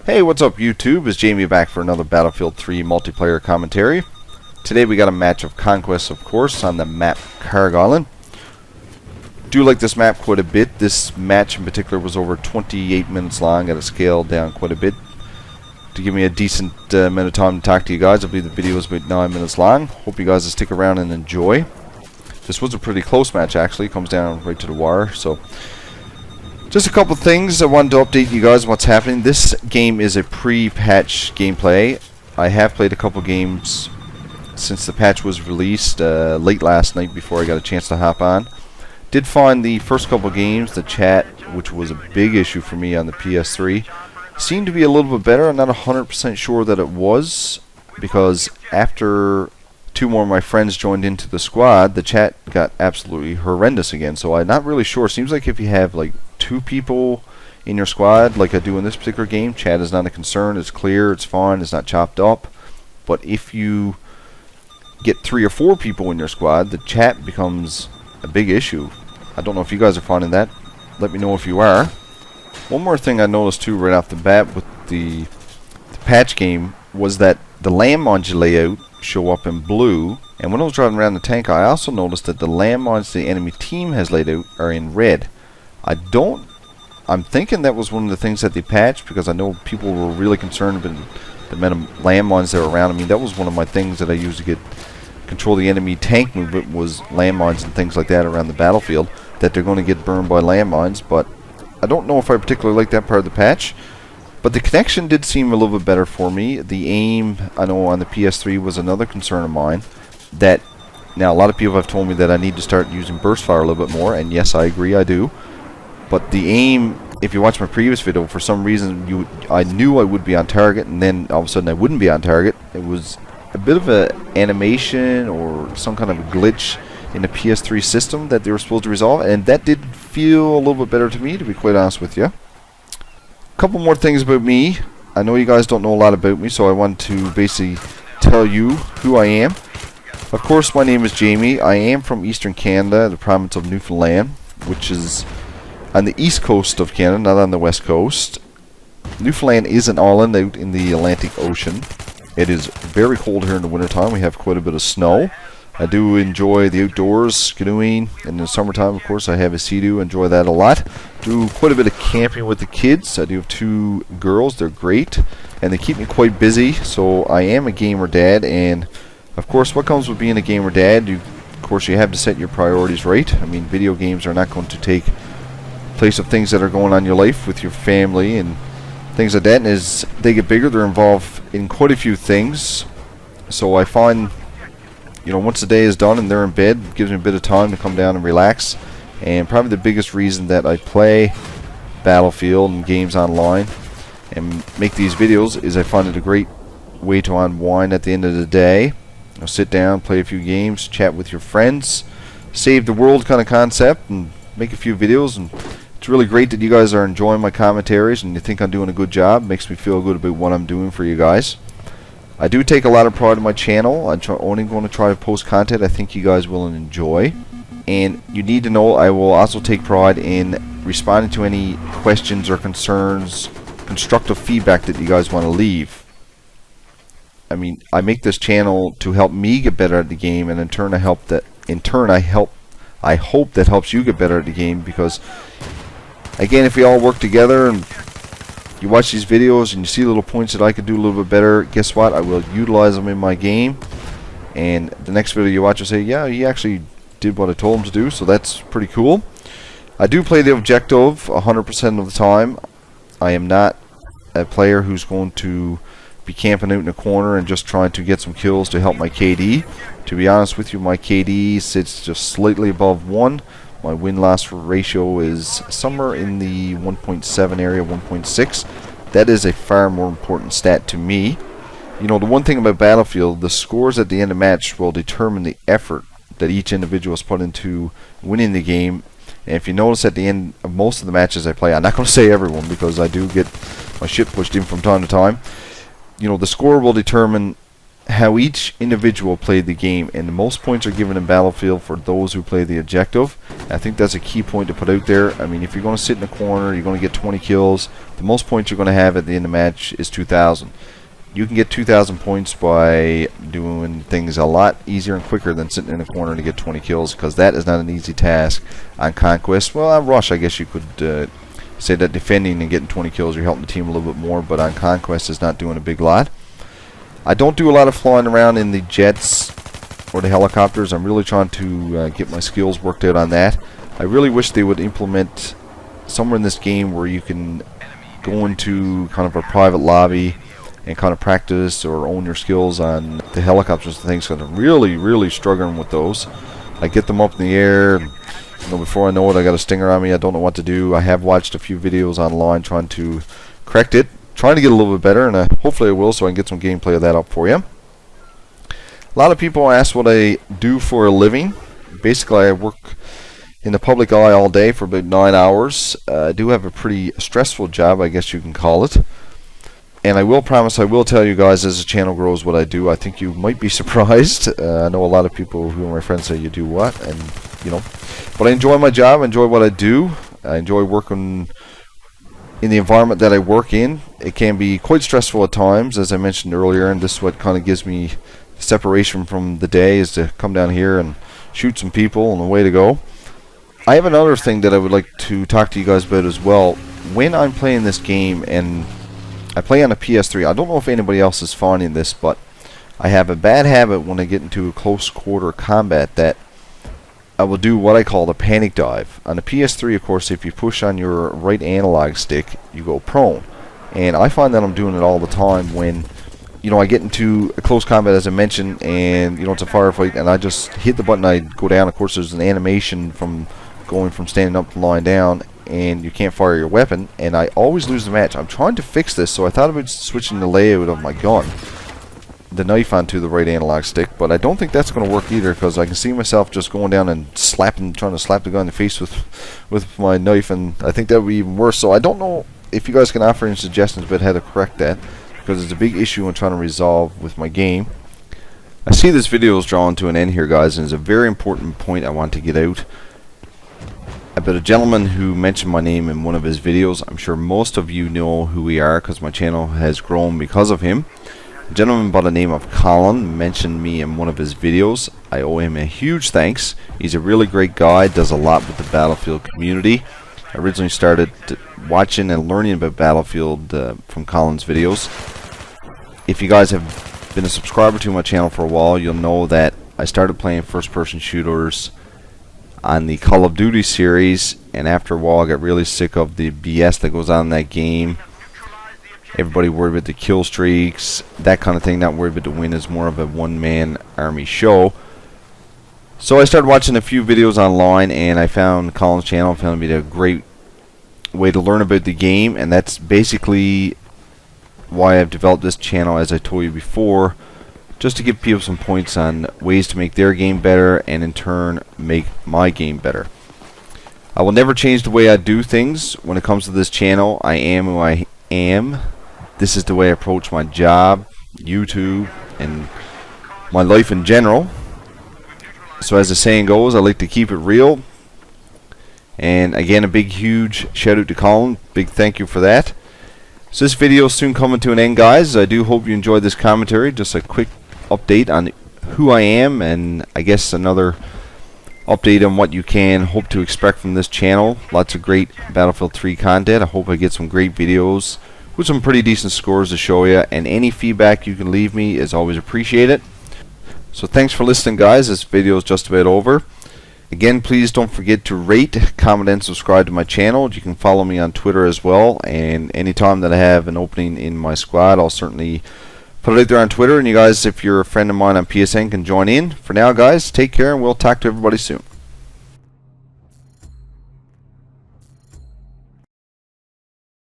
Hey, what's up YouTube? It's Jamie back for another Battlefield 3 multiplayer commentary. Today we got a match of Conquest, of course, on the map Kharg. Do like this map quite a bit. This match in particular was over 28 minutes long. Got it scaled down quite a bit to give me a decent amount of time to talk to you guys. I believe the video is about 9 minutes long. Hope you guys will stick around and enjoy. This was a pretty close match actually. Comes down right to the wire. So just a couple things I wanted to update you guys on what's happening. This game is a pre-patch gameplay. I have played a couple games since the patch was released late last night before I got a chance to hop on. Did find the first couple games, the chat, which was a big issue for me on the PS3, seemed to be a little bit better. I'm not 100% sure that it was, because after two more of my friends joined into the squad, the chat got absolutely horrendous again. So I'm not really sure. Seems like if you have like 2 people in your squad, like I do in this particular game, chat is not a concern. It's clear, it's fine, it's not chopped up. But if you get 3 or 4 people in your squad, the chat becomes a big issue. I don't know if you guys are finding that. Let me know if you are. One more thing I noticed too right off the bat with the patch game was that the landmines layout show up in blue, and when I was driving around the tank I also noticed that the landmines the enemy team has laid out are in red. I'm thinking that was one of the things that they patched, because I know people were really concerned about the amount of landmines that were around. I mean, that was one of my things that I used to control the enemy tank movement, was landmines and things like that around the battlefield, that they're going to get burned by landmines. But I don't know if I particularly like that part of the patch. But the connection did seem a little bit better for me. The aim, I know on the PS3, was another concern of mine. That now a lot of people have told me that I need to start using burst fire a little bit more, and yes, I agree, I do. But the aim, if you watch my previous video, for some reason I knew I would be on target, and then all of a sudden I wouldn't be on target. It was a bit of an animation or some kind of a glitch in the PS3 system that they were supposed to resolve, and that did feel a little bit better to me, to be quite honest with you. Couple more things about me. I know you guys don't know a lot about me, so I want to basically tell you who I am. Of course, my name is Jamie. I am from Eastern Canada, the province of Newfoundland, which is on the east coast of Canada, not on the west coast. Newfoundland is an island out in the Atlantic Ocean. It is very cold here in the wintertime. We have quite a bit of snow. I do enjoy the outdoors, canoeing, and in the summertime, of course, I have a Sea-Doo, enjoy that a lot. Do quite a bit of camping with the kids. I do have 2 girls, they're great, and they keep me quite busy, so I am a gamer dad. And of course, what comes with being a gamer dad, of course, you have to set your priorities right. I mean, video games are not going to take place of things that are going on in your life with your family and things like that, and as they get bigger, they're involved in quite a few things. So I find, you know, once the day is done and they're in bed, it gives me a bit of time to come down and relax. And probably the biggest reason that I play Battlefield and games online and make these videos is I find it a great way to unwind at the end of the day. I'll sit down, play a few games, chat with your friends, save the world kind of concept, and make a few videos. And it's really great that you guys are enjoying my commentaries and you think I'm doing a good job. Makes me feel good about what I'm doing for you guys. I do take a lot of pride in my channel. I'm only going to try to post content I think you guys will enjoy. And you need to know I will also take pride in responding to any questions or concerns, constructive feedback that you guys want to leave. I mean, I make this channel to help me get better at the game, and in turn I hope that helps you get better at the game, because again, if we all work together and you watch these videos and you see little points that I could do a little bit better, guess what? I will utilize them in my game, and the next video you watch will say, yeah, he actually did what I told him to do, so that's pretty cool. I do play the objective 100% of the time. I am not a player who's going to be camping out in a corner and just trying to get some kills to help my KD. To be honest with you, my KD sits just slightly above 1. My win-loss ratio is somewhere in the 1.7 area, 1.6. That is a far more important stat to me. You know, the one thing about Battlefield, the scores at the end of the match will determine the effort that each individual has put into winning the game. And if you notice at the end of most of the matches I play, I'm not going to say everyone because I do get my shit pushed in from time to time. You know, the score will determine how each individual played the game, and the most points are given in Battlefield for those who play the objective. I think that's a key point to put out there. I mean, if you're going to sit in a corner, you're going to get 20 kills. The most points you're going to have at the end of the match is 2,000. You can get 2,000 points by doing things a lot easier and quicker than sitting in a corner to get 20 kills, because that is not an easy task on Conquest. Well, on Rush, I guess you could say that defending and getting 20 kills, you're helping the team a little bit more, but on Conquest, it's not doing a big lot. I don't do a lot of flying around in the jets or the helicopters. I'm really trying to get my skills worked out on that. I really wish they would implement somewhere in this game where you can go into kind of a private lobby and kind of practice or own your skills on the helicopters and things, because I'm really struggling with those. I get them up in the air, and, before I know it, I got a stinger on me. I don't know what to do. I have watched a few videos online trying to correct it, trying to get a little bit better, and hopefully I will, so I can get some gameplay of that up for you. A lot of people ask what I do for a living. Basically, I work in the public eye all day for about 9 hours. I do have a pretty stressful job, I guess you can call it. And I will promise I will tell you guys as the channel grows what I do. I think you might be surprised. I know a lot of people who are my friends say, you do what? And, but I enjoy my job, I enjoy what I do. I enjoy working in the environment that I work in. It can be quite stressful at times, as I mentioned earlier, and this is what kind of gives me separation from the day, is to come down here and shoot some people and away to go. I have another thing that I would like to talk to you guys about as well. When I'm playing this game, and I play on a PS3, I don't know if anybody else is finding this, but I have a bad habit when I get into a close quarter combat that I will do what I call the panic dive. On the PS3, of course, if you push on your right analog stick, you go prone. And I find that I'm doing it all the time when, I get into a close combat, as I mentioned, and, it's a firefight, and I just hit the button, I go down. Of course, there's an animation from going from standing up to lying down, and you can't fire your weapon, and I always lose the match. I'm trying to fix this, so I thought about switching the layout of my gun, the knife onto the right analog stick, but I don't think that's going to work either, because I can see myself just going down and trying to slap the guy in the face with my knife, and I think that would be even worse. So I don't know if you guys can offer any suggestions about how to correct that, because it's a big issue I'm trying to resolve with my game. I see this video is drawing to an end here, guys, and it's a very important point I want to get out about a gentleman who mentioned my name in one of his videos. I'm sure most of you know who we are, because my channel has grown because of him. A gentleman by the name of Colin mentioned me in one of his videos. I owe him a huge thanks. He's a really great guy, does a lot with the Battlefield community. I originally started watching and learning about Battlefield from Colin's videos. If you guys have been a subscriber to my channel for a while, you'll know that I started playing first-person shooters on the Call of Duty series, and after a while I got really sick of the BS that goes on in that game. Everybody worried about the kill streaks, that kind of thing, not worried about the win. Is more of a one-man army show. So I started watching a few videos online, and I found Colin's channel, found it a great way to learn about the game, and that's basically why I've developed this channel, as I told you before, just to give people some points on ways to make their game better, and in turn make my game better. I will never change the way I do things when it comes to this channel. I am who I am. This is the way I approach my job, YouTube, and my life in general. So as the saying goes, I like to keep it real. And again, a big huge shout out to Colin. Big thank you for that. So this video is soon coming to an end, guys. I do hope you enjoyed this commentary. Just a quick update on who I am, and I guess another update on what you can hope to expect from this channel. Lots of great Battlefield 3 content. I hope I get some great videos with some pretty decent scores to show you, and any feedback you can leave me is always appreciated. So thanks for listening, guys. This video is just about over. Again, please don't forget to rate, comment, and subscribe to my channel. You can follow me on Twitter as well, and anytime that I have an opening in my squad, I'll certainly put it out there on Twitter, and you guys, if you're a friend of mine on PSN, can join in. For now, guys, take care, and we'll talk to everybody soon.